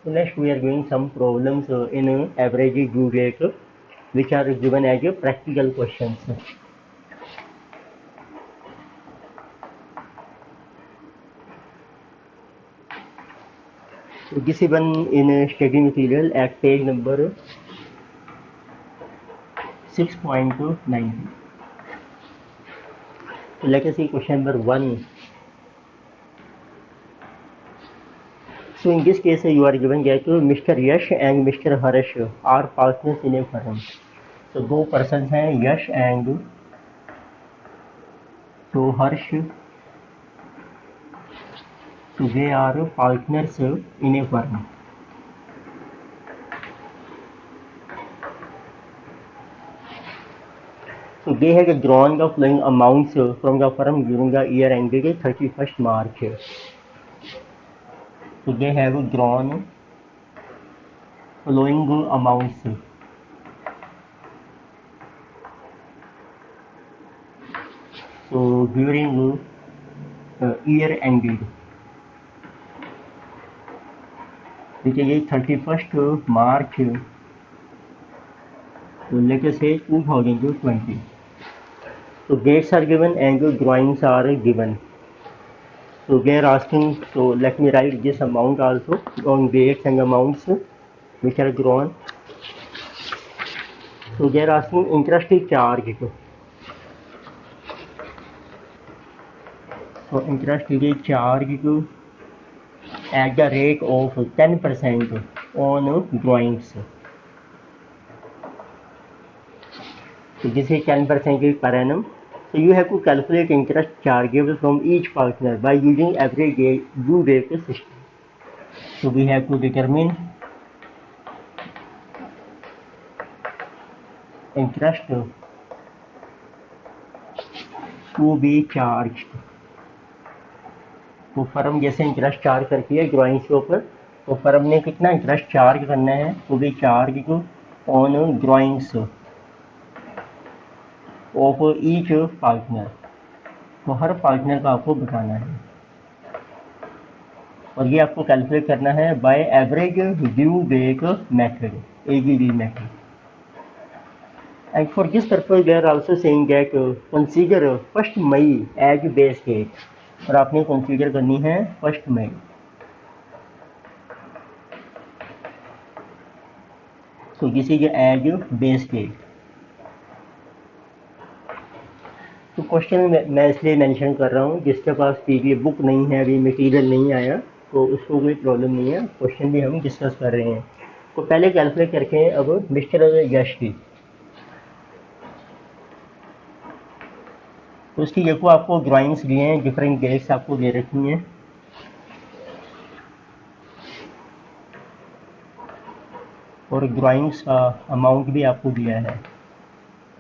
next we are doing some problems in average due date which are given as practical questions. So this is one in study material at page number 6.90. So let us see question number 1. So in this case you are given that Mr. Yash and Mr. Harish are partners in a firm. So दो persons हैं यश and तो हर्ष. So they are partners in a firm. So they have drawn the following amounts from the firm during the year ended 31st March. So they have drawn following amounts. So during year ended, which is 31st March, so let us say 2020. So dates are given and drawings are given. So they are asking, so let me write this amount also on dates and amounts which are drawn. So they are asking interest charge. So interest is charged at the rate of 10% on drawings. So this is 10% per annum. So you have to calculate interest chargeable from each partner by using average due date system. So we have to determine interest to be charged. तो firm जैसे interest charge करती है drawings के ऊपर, तो firm ने कितना interest charge करना है, तो भी charge on drawings of each partner. तो हर पार्टनर का आपको बताना है और ये आपको कैलकुलेट करना है by average due date method, ADD मेथड. And for this purpose they are also saying that consider 1st May as base date. और आपने कंसीडर करनी है 1st May. So this is as base date. तो question मैं इसलिए mention कर रहा हूँ जिसके पास PDF बुक नहीं है, अभी मटेरियल नहीं आया, तो उसको कोई प्रॉब्लम नहीं है, क्वेश्चन भी हम डिस्कस कर रहे हैं. तो पहले कैलकुलेट करके हैं अब मिस्टर यश की. तो उसकी देखो आपको ड्राइंग्स दिए हैं, डिफरेंट डेट्स आपको दे रखी हैं. और ड्राइंग्स का अमाउंट भी आपको दिया है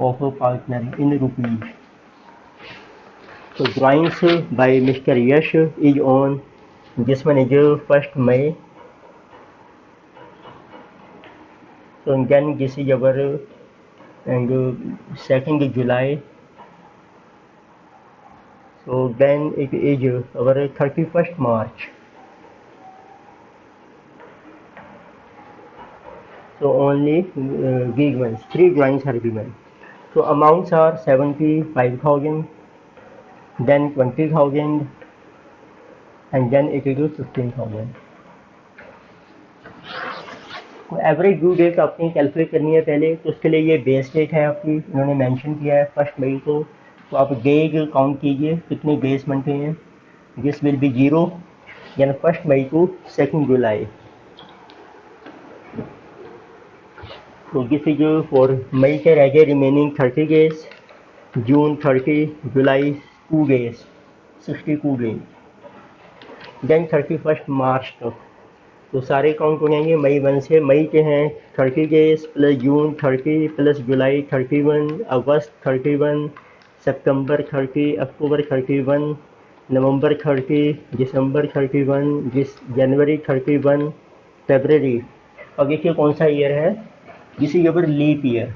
ऑफ पार्टनर इन रुपीज. तो drawings by mister Yash is on, this one is 1st May. So then this is our and 2nd July. So then it is our 31st March. So only given 3 drawings are given. So amounts are 75,000, then 20,000, and then it is 15,000. तो average due date आपने calculate करनी है पहले, तो उसके लिए ये base date है आपकी, इन्होंने मेंशन किया है 1st May को. तो आप डेज काउंट कीजिए कितने डेज बनते हैं. दिस विल बी 0, यानी 1st May to 2nd July. तो दिस इज फॉर मई के रह गए रिमेनिंग 30 डेज, जून 30, जुलाई 2 डेज, 62 डेज, देन 31st मार्च तक. तो सारे काउंट हो जाएंगे मई 1 से. मई के हैं 30 डेज प्लस जून 30 प्लस जुलाई 31, अगस्त 31, सितंबर 30, अक्टूबर 31, नवंबर 30, दिसंबर 31, जनवरी 31, फरवरी. अब देखिए कौन सा ईयर है, this is our leap year.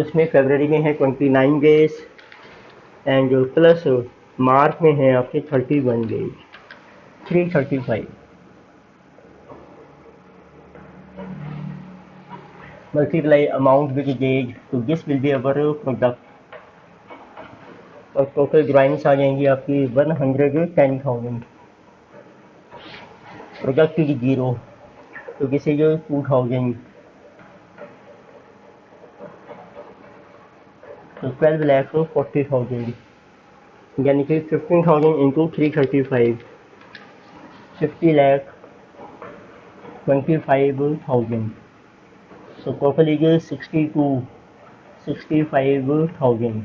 उसमें फरवरी में है 29 डेज एंड प्लस मार्च में है आपके 31 days, 335. multiply amount with gauge, तो this will be our product. और टोटल ड्राइंग्स आ जाएंगी आपकी 110,000. प्रोडक्ट की 0, तो किसी जो 2000, तो 12,40,000, यानी कि 15,000 into 335, 50,25,000. So total is 65,000.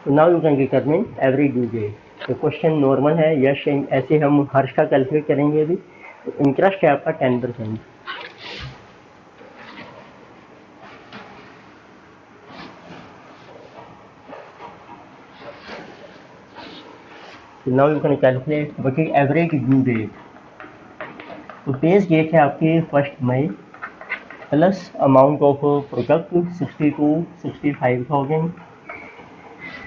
So now you can determine average due date. तो क्वेश्चन नॉर्मल है, यस ऐसे हम हर्ष का कैलकुलेट करेंगे अभी. इंटरेस्ट है आपका 10%. Now you can calculate what is average due date. तो बेस डेट है आपकी 1 मई plus amount of product 65,000.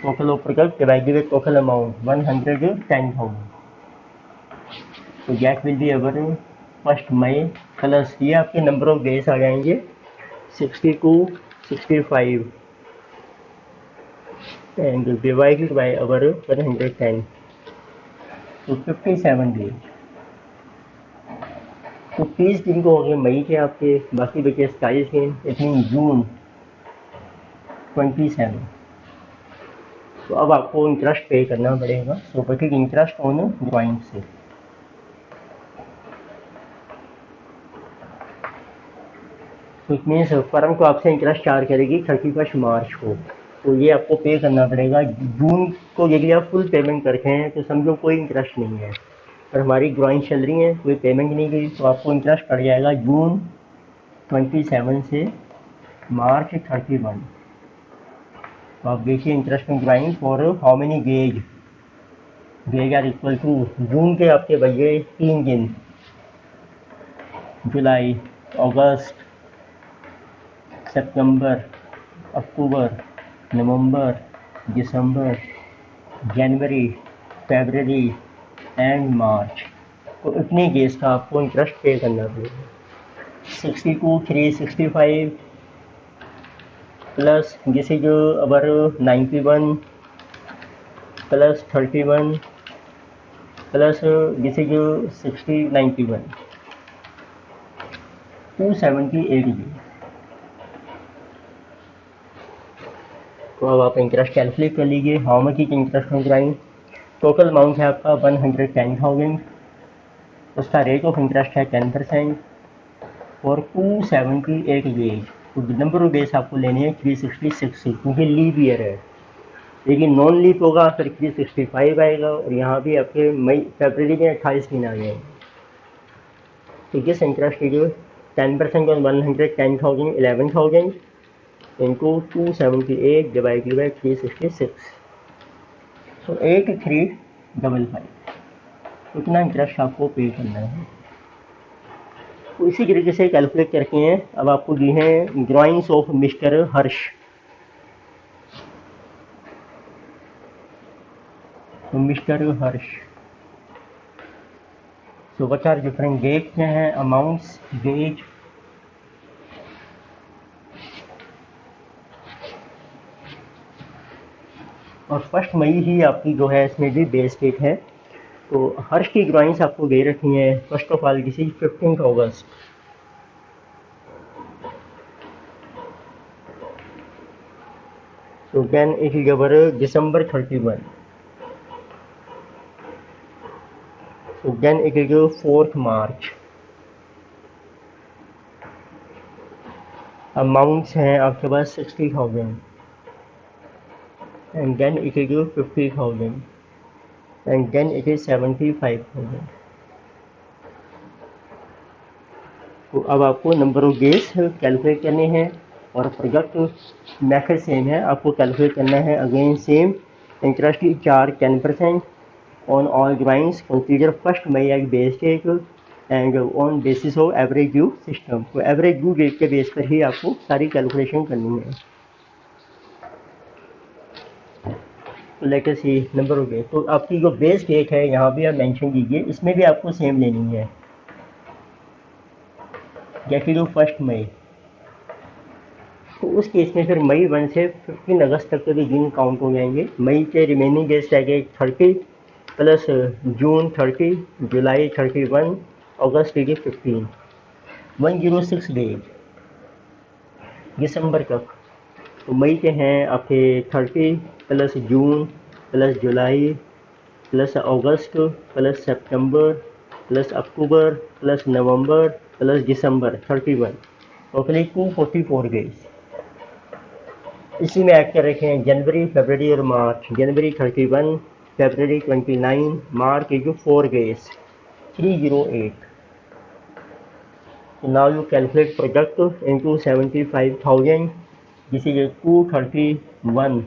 Total of product divided with total amount 110,000. तो that will be our 1 May plus ये आपके नंबर ऑफ डेज आ जाएंगे 62, 65 and divided by our 110, तो 57 days. तो 30 दिन को हो गए मई के आपके, बाकी बचे 27 दिन. इट मीन जून 27. तो अब आपको इंटरेस्ट पे करना पड़ेगा. So but interest on drawing से. तो इट मीन्स फर्म को आपसे इंटरेस्ट चार्ज करेगी 31 मार्च को. तो ये आपको पे करना पड़ेगा. जून को यदि आप फुल पेमेंट करते हैं तो समझो कोई इंटरेस्ट नहीं है. और हमारी ड्राइंग चल रही है, कोई पेमेंट नहीं गई, तो आपको इंटरेस्ट पड़ जाएगा जून 27 से मार्च 31. तो आप देखिए इंटरेस्ट में drawing for how many days. Days are equal to जून के आपके बजे 3 दिन, जुलाई, अगस्त, सितंबर, अक्टूबर, नवंबर, दिसंबर, जनवरी, फरवरी एंड मार्च. तो इतने गेज का आपको इंटरेस्ट पे करना पड़ेगा. 62,365 plus this is our 91 plus 31 plus this is 91, 278 gauge. तो अब आप इंटरेस्ट कैलकुलेट कर लीजिए. How much is interest on drawing. Total amount है आपका 110,000. उसका रेट ऑफ इंटरेस्ट है 10% और 278 डेज. तो नंबर ऑफ डेज आपको लेने हैं 366 क्योंकि लीव ईयर है. लेकिन नॉन लीव होगा फिर 365 आएगा. और यहाँ भी आपके मई फरवरी में 28 दिन आ जाएंगे. तो this interest is 10% on 110,000 11,000 into 278 divided by 366. सो 8355. उतना इंटरेस्ट आपको पे करना है. तो इसी तरीके से कैलकुलेट करके हैं. अब आपको दी हैं ड्राइंग्स ऑफ मिस्टर हर्ष. तो mister Harsh, so what are different dates हैं, अमाउंट्स, डेट. और 1 मई ही आपकी जो है इसमें भी बेस डेट है. तो हर्ष की ड्राइंग्स आपको दे रखी हैं. First of all this is 15 अगस्त. तो then it is our December 31. So then it is 4th March. Amounts हैं आपके पास 60,000 and then it is 50,000 and then it is 75,000. तो अब आपको नंबर ऑफ डेज कैलकुलेट करने हैं और प्रोजेक्ट मेथड सेम है. आपको कैलकुलेट करना है अगेन सेम. इंटरेस्ट की charge 10% on all drawings. Consider 1st May as base date and on basis of average due system. तो एवरेज ड्यू डेट के बेस पर ही आपको सारी कैलकुलेशन करनी है. तो let us see number of date. तो आपकी जो बेस डेट है यहाँ भी आप मेंशन कीजिए. इसमें भी आपको सेम लेनी है. जैसे जो 1 मई, तो उस केस में फिर मई 1 से 15 अगस्त तक के भी दिन काउंट हो जाएंगे। मई के रिमेनिंग डेज रहेंगे 30 प्लस जून 30, जुलाई 31, अगस्त के 15, 106 डेज दिसंबर तक। तो मई के हैं आपके 30 प्लस जून प्लस जुलाई प्लस अगस्त प्लस सितंबर प्लस अक्टूबर प्लस नवंबर प्लस दिसंबर 31, टोटली 244 डेज। इसी में ऐड कर रखे हैं जनवरी, फरवरी और मार्च। जनवरी 31, फरवरी 29, मार्च के जो 4 days 308। So now you calculate product into 75,000. This is 231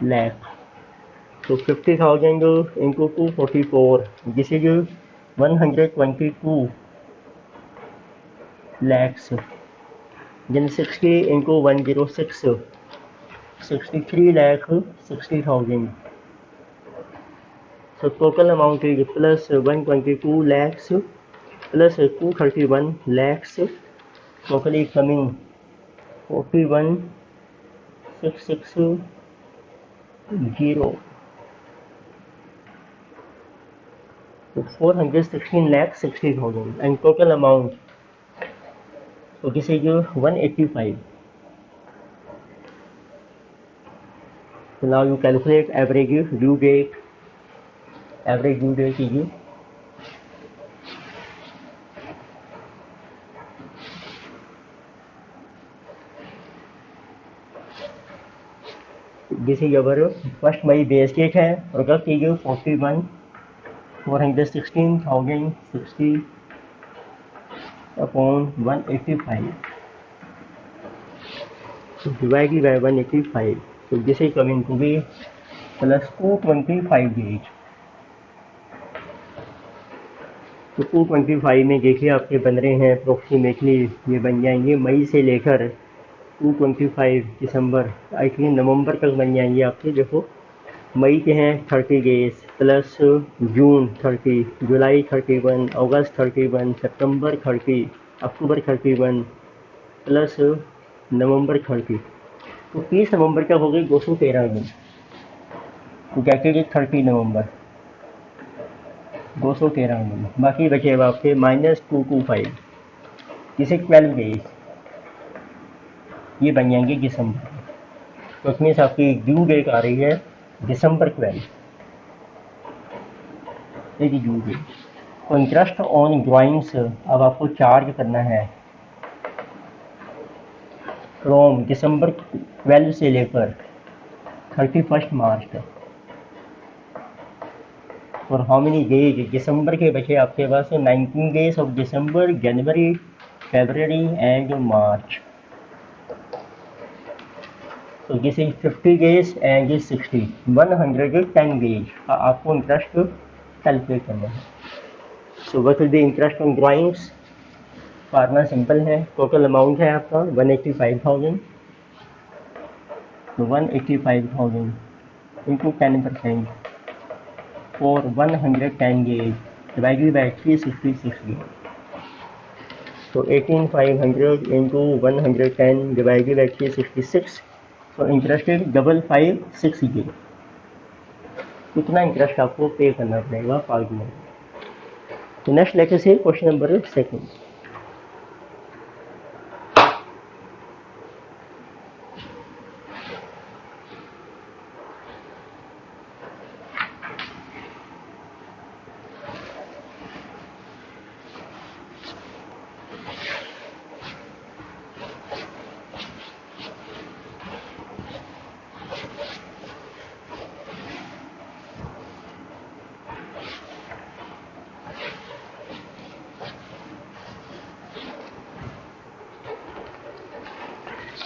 lakh. So 50,000 into 244. This is 122 lakhs. Then 60 into 106. 63 lakh 60,000. So total amount is plus 122 lakhs plus 231 lakhs. Totally coming 41,660. So 416 lakh 60,000 and total amount. So this is 185. So now you calculate average due date. Average due date is this is our 1 May base date है। Product is 416,060 upon 185. So divided by 185. So this is coming to be plus 225 days. तो 225 में देखिए आपके बन रहे हैं approximately, ये बन जाएंगे मई से लेकर 225 दिसंबर आई थिंक नवंबर तक बन जाएंगे आपके। देखो मई के हैं 30 डेज प्लस जून 30, जुलाई 31, अगस्त 31, सितंबर 30, अक्टूबर 31 प्लस नवंबर 30। तो 30 नवंबर तक हो गई 213 दिन। तो कहते हैं 30 नवंबर 213 दिन। बाकी बचे आपके -225, जिसे 12 डेज ये बन जाएंगे दिसंबर। तो इसमें से आपकी ड्यू डेट आ रही है दिसंबर 12, ये ड्यू डेट। तो इंटरेस्ट ऑन ड्राइंग्स अब आपको चार्ज करना है फ्रॉम दिसंबर 12 से लेकर 31 मार्च तक। और हाउ मेनी डेज दिसंबर के बचे आपके पास 19 days of December, January, February and March. तो this is 50 days and 60, 110 days का आपको इंटरेस्ट कैलकुलेट करना है। So what will be interest on drawings? Formula simple है। टोटल अमाउंट है आपका 185,000। तो 185,000 into 10% for 110 days divided by 366 days. So 18,500 into 110 divided by 366. So interest is 556 days. कितना interest आपको पे करना पड़ेगा फालतू में। तो नेक्स्ट लेक्चर से क्वेश्चन नंबर 2।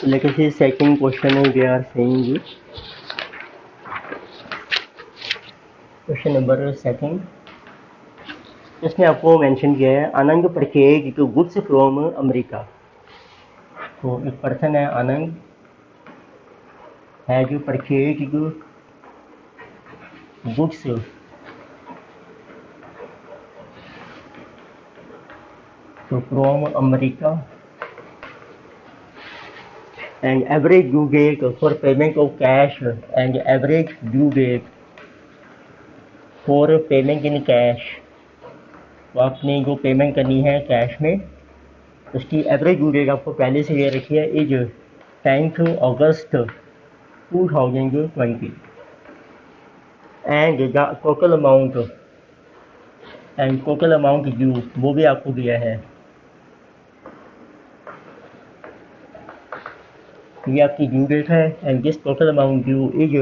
लेकिन फिर सेकंड क्वेश्चन है, we are saying question number 2। इसमें आपको मेंशन किया है Anand purchase two goods from America. तो एक पर्सन है आनंद है जो परचेज गुड्स तो from America and average due date for payment of cash and average due date for payment in cash। तो आपने जो पेमेंट करनी है कैश में उसकी एवरेज ड्यू डेट आपको पहले से ये रखी है is 10th August 2020 and the total amount due वो भी आपको दिया है। ये आपकी ड्यू डेट है and this total amount due is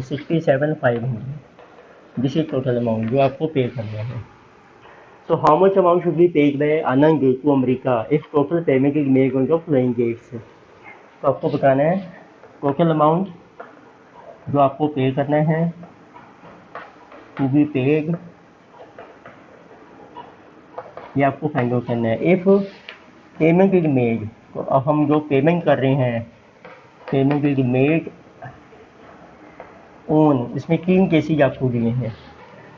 ₹67,500। This is total amount जो आपको पे करना है। So how much amount should be paid by Anand to America if total payment is made on the following dates? तो आपको बताना है total amount जो आपको पे करना है टू बी पेड, ये आपको फाइंड आउट करना है। इफ पेमेंट इज मेड, तो अब हम जो पेमेंट कर रहे हैं पेमेंट इज मेड ऑन, इसमें 3 केसेज आपको दिए हैं।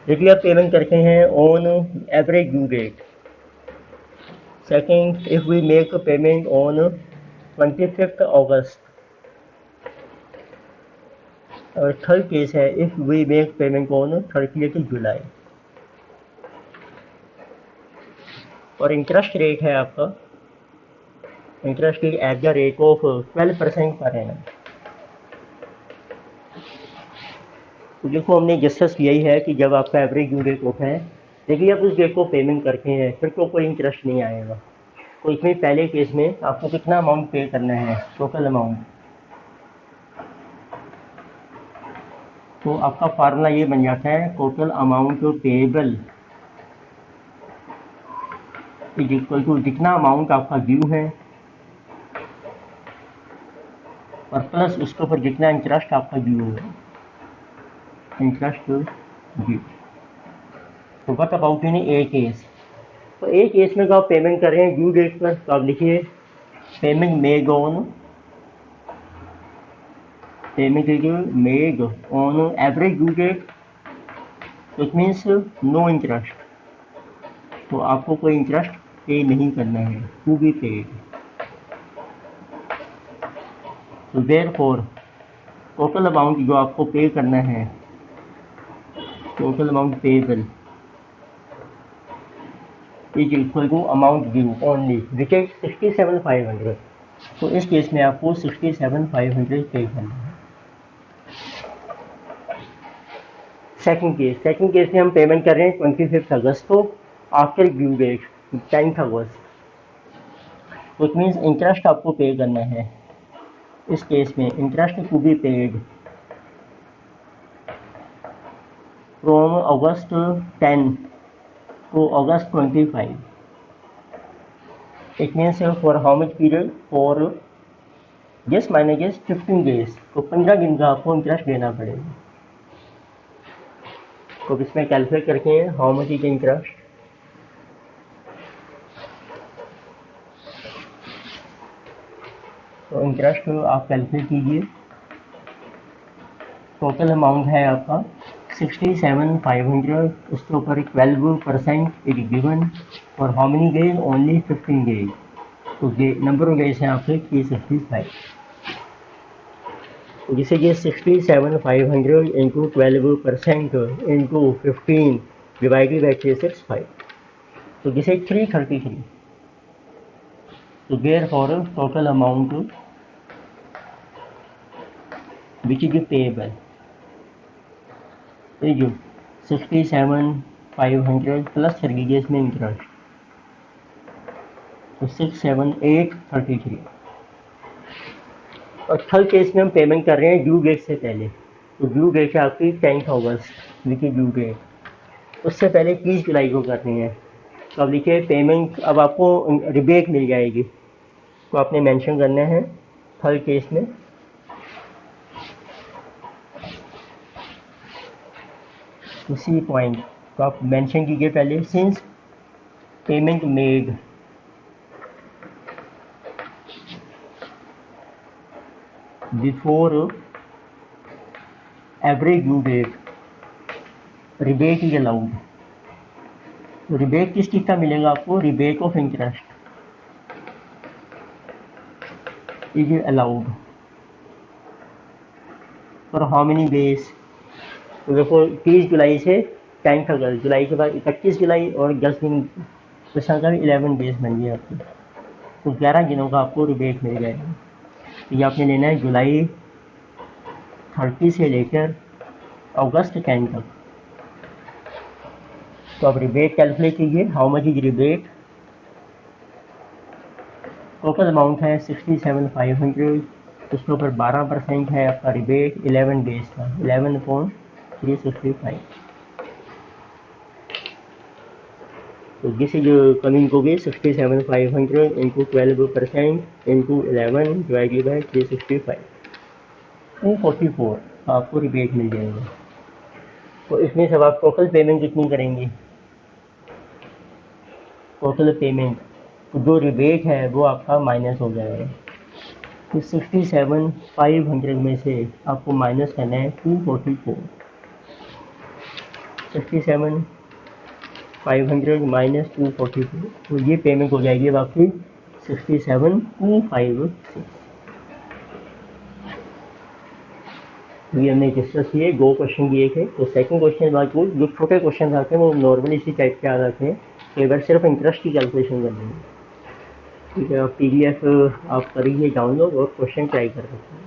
देखिए आप पेमेंट करते हैं on average due date. Second, if we make payment on 25th August. और थर्ड केस है if we make payment on 30th July. और इंटरेस्ट रेट है आपका, interest rate at the rate of 12% per annum. तो देखो हमने discuss किया ही है कि जब आपका एवरेज ड्यू डेट होता है, देखिए आप उस डेट को पेमेंट करते हैं फिर तो कोई इंटरेस्ट नहीं आएगा। तो इसमें पहले केस में आपको कितना अमाउंट पे करना है, टोटल अमाउंट। तो आपका फार्मूला ये बन जाता है total amount payable is equal to जितना अमाउंट आपका ड्यू है और प्लस उसके ऊपर जितना इंटरेस्ट आपका ड्यू है, इंटरेस्ट ड्यू। तो what about in A case, तो एक केस में जो आप पेमेंट कर रहे हैं ड्यू डेट पर, तो आप लिखिए payment made on average due date, it means no interest. तो आपको कोई इंटरेस्ट पे नहीं करना है, टू बी पेड। तो देयरफॉर टोटल अमाउंट जो आपको पे करना है, total amount payable is equal to amount due only which is 67,500। तो इस केस में आपको 67,500 पे करना है। सेकंड केस में हम पेमेंट कर रहे हैं 25th अगस्त को आफ्टर ड्यू डेट 10th अगस्त। तो इट मीन्स इंटरेस्ट आपको पे करना है। इस केस में interest to be paid from August 10 to August 25। It means for how much period? For just minus 15 days। तो 15 दिन का आपको इंटरेस्ट देना पड़ेगा। तो इसमें कैलकुलेट करके हाउ मच इज इंटरेस्ट। तो इंटरेस्ट आप कैलकुलेट कीजिए। टोटल अमाउंट है आपका 67,500, उसके ऊपर 12% is given for how many days, only 15 days. तो नंबर ऑफ डेज हैं आपके 365। तो जिसे ये 67,500 इंटू 12% इंटू 15 डिवाइडेड बाई 365, तो जिसे 333। तो therefore total amount which is payable is 67,500 plus 30 days में इंटरेस्ट, तो 67833। और थर्ड केस में हम पेमेंट कर रहे हैं ड्यू डेट से पहले। तो ड्यू डेट है आपकी 10th August which is due date, उससे पहले 30 जुलाई को करनी है। तो अब लिखिए पेमेंट, अब आपको रिबेट मिल जाएगी, तो आपने मेंशन करना है थर्ड केस में उसी पॉइंट तो आप मेंशन कीजिए पहले, since payment made before average due date rebate is allowed. तो रिबेट किस चीज़ का मिलेगा आपको? Rebate of interest is allowed for how many days? तो देखो 30 जुलाई से 10 अगस्त, जुलाई के बाद 31 जुलाई और 10 दिन, तो संख्या 11 डेज बन गई आपकी। तो 11 दिनों का आपको रिबेट मिल जाएगा। तो ये आपने लेना है जुलाई 30 से लेकर अगस्त 10 तक। तो आप रिबेट कैलकुलेट कीजिए, how much is rebate. Total amount है 67,500, उसके ऊपर 12% है आपका रिबेट 11 डेज का, 11/365। तो this is coming to be 67,500 into 12% into 11 divided by 365, 244 आपको रिबेट मिल जाएगा। तो इसमें सब आप टोटल पेमेंट कितनी करेंगे? टोटल पेमेंट, तो जो रिबेट है वो आपका माइनस हो जाएगा। तो 67,500 में से आपको माइनस करना है 244। 67,500 माइनस 244, तो ये पेमेंट हो जाएगी आपकी 67,256। ये हमने डिस्कस किए, 2 क्वेश्चन दिए थे। तो सेकंड क्वेश्चन बाद जो छोटे क्वेश्चन आते हैं वो नॉर्मली इसी टाइप के आ जाते हैं, कई बार सिर्फ इंटरेस्ट की कैलकुलेशन करनी है। ठीक है, आप PDF आप करिए डाउनलोड और क्वेश्चन ट्राई कर सकते हैं।